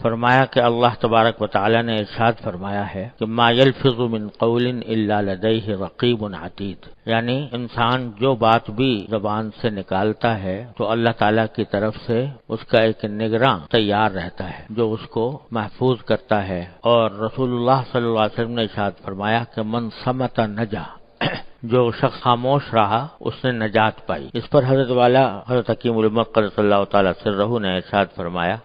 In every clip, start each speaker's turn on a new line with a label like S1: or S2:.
S1: فرمایا کہ اللہ تبارک و تعالی نے ارشاد فرمایا ہے کہ ما یلفظ من قول الا لدیہ رقیب عتید، یعنی انسان جو بات بھی زبان سے نکالتا ہے تو اللہ تعالیٰ کی طرف سے اس کا ایک نگراں تیار رہتا ہے جو اس کو محفوظ کرتا ہے۔ اور رسول اللہ صلی اللہ علیہ وسلم نے ارشاد فرمایا کہ من صمت نجا، جو شخص خاموش رہا اس نے نجات پائی۔ اس پر حضرت والا حضرت حکیم الامت قدس اللہ تعالی سرہ نے ارشاد فرمایا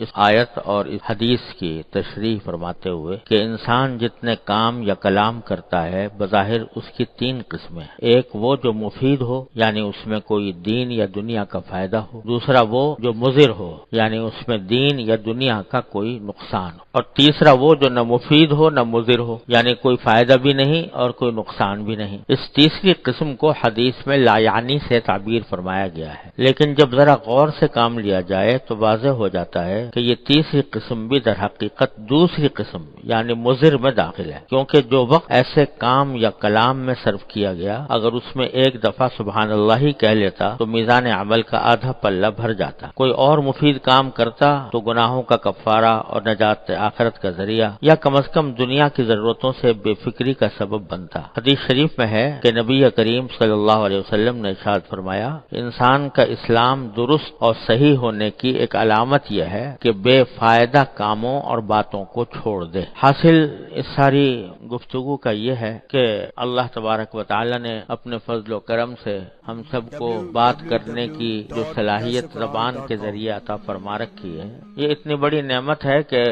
S1: اس آیت اور اس حدیث کی تشریح فرماتے ہوئے کہ انسان جتنے کام یا کلام کرتا ہے بظاہر اس کی تین قسمیں، ایک وہ جو مفید ہو یعنی اس میں کوئی دین یا دنیا کا فائدہ ہو، دوسرا وہ جو مضر ہو یعنی اس میں دین یا دنیا کا کوئی نقصان ہو، اور تیسرا وہ جو نہ مفید ہو نہ مضر ہو یعنی کوئی فائدہ بھی نہیں اور کوئی نقصان بھی نہیں۔ اس تیسری قسم کو حدیث میں لا یعنی سے تعبیر فرمایا گیا ہے، لیکن جب ذرا غور سے کام لیا جائے تو واضح ہو جاتا ہے کہ یہ تیسری قسم بھی در حقیقت دوسری قسم یعنی مضر میں داخل ہے، کیونکہ جو وقت ایسے کام یا کلام میں صرف کیا گیا اگر اس میں ایک دفعہ سبحان اللہ ہی کہہ لیتا تو میزان عمل کا آدھا پلہ بھر جاتا، کوئی اور مفید کام کرتا تو گناہوں کا کفارہ اور نجات آخرت کا ذریعہ یا کم از کم دنیا کی ضرورتوں سے بے فکری کا سبب بنتا۔ حدیث شریف میں ہے کہ نبی کریم صلی اللہ علیہ وسلم نے ارشاد فرمایا انسان کا اسلام درست اور صحیح ہونے کی ایک علامت یہ ہے کہ بے فائدہ کاموں اور باتوں کو چھوڑ دے۔ حاصل اس ساری گفتگو کا یہ ہے کہ اللہ تبارک و تعالی نے اپنے فضل و کرم سے ہم سب کو بات کرنے کی جو صلاحیت زبان کے ذریعے عطا فرما رکھی ہے، یہ اتنی بڑی نعمت ہے کہ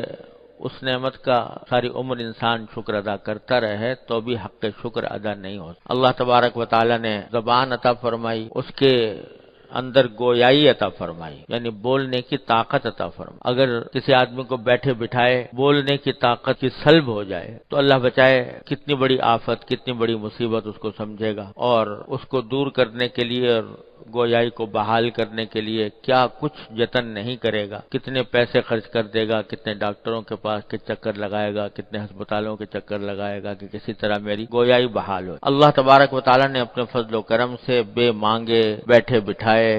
S1: اس نعمت کا ساری عمر انسان شکر ادا کرتا رہے تو بھی حق شکر ادا نہیں ہوتا۔ اللہ تبارک و تعالی نے زبان عطا فرمائی، اس کے اندر گویائی عطا فرمائی یعنی بولنے کی طاقت عطا فرمائی۔ اگر کسی آدمی کو بیٹھے بٹھائے بولنے کی طاقت کی سلب ہو جائے تو اللہ بچائے کتنی بڑی آفت، کتنی بڑی مصیبت اس کو سمجھے گا، اور اس کو دور کرنے کے لیے اور گویائی کو بحال کرنے کے لیے کیا کچھ جتن نہیں کرے گا، کتنے پیسے خرچ کر دے گا، کتنے ڈاکٹروں کے پاس کے چکر لگائے گا، کتنے ہسپتالوں کے چکر لگائے گا کہ کسی طرح میری گویائی بحال ہو۔ اللہ تبارک و تعالیٰ نے اپنے فضل و کرم سے بے مانگے بیٹھے بٹھائے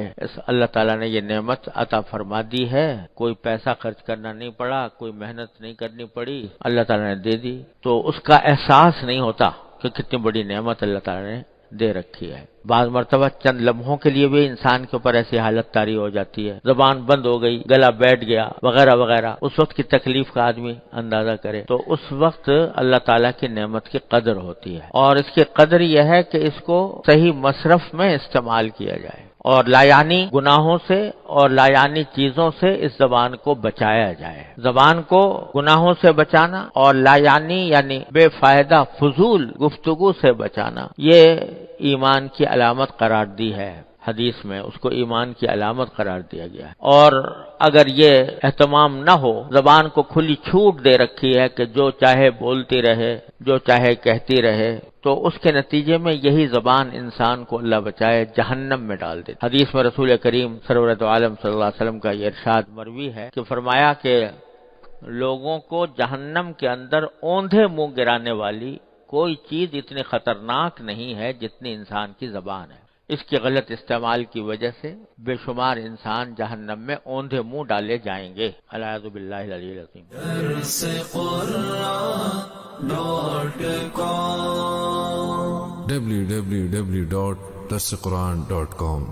S1: اللہ تعالیٰ نے یہ نعمت عطا فرما دی ہے، کوئی پیسہ خرچ کرنا نہیں پڑا، کوئی محنت نہیں کرنی پڑی، اللہ تعالیٰ نے دے دی تو اس کا احساس نہیں ہوتا کہ کتنی بڑی نعمت اللہ تعالیٰ نے دے رکھی ہے۔ بعض مرتبہ چند لمحوں کے لیے بھی انسان کے اوپر ایسی حالت طاری ہو جاتی ہے، زبان بند ہو گئی، گلا بیٹھ گیا وغیرہ وغیرہ، اس وقت کی تکلیف کا آدمی اندازہ کرے تو اس وقت اللہ تعالیٰ کی نعمت کی قدر ہوتی ہے، اور اس کی قدر یہ ہے کہ اس کو صحیح مصرف میں استعمال کیا جائے اور لایعنی گناہوں سے اور لایعنی چیزوں سے اس زبان کو بچایا جائے۔ زبان کو گناہوں سے بچانا اور لایعنی یعنی بے فائدہ فضول گفتگو سے بچانا یہ ایمان کی علامت قرار دی ہے، حدیث میں اس کو ایمان کی علامت قرار دیا گیا ہے۔ اور اگر یہ اہتمام نہ ہو، زبان کو کھلی چھوٹ دے رکھی ہے کہ جو چاہے بولتی رہے، جو چاہے کہتی رہے، تو اس کے نتیجے میں یہی زبان انسان کو اللہ بچائے جہنم میں ڈال دیتی۔ حدیث میں رسول کریم سرورت عالم صلی اللہ علیہ وسلم کا یہ ارشاد مروی ہے کہ فرمایا کہ لوگوں کو جہنم کے اندر اوندھے منہ گرانے والی کوئی چیز اتنی خطرناک نہیں ہے جتنی انسان کی زبان ہے۔ اس کے غلط استعمال کی وجہ سے بے شمار انسان جہنم میں اوندھے منہ ڈالے جائیں گے۔ اعوذ باللہ العلی العظیم۔
S2: www.darsequran.com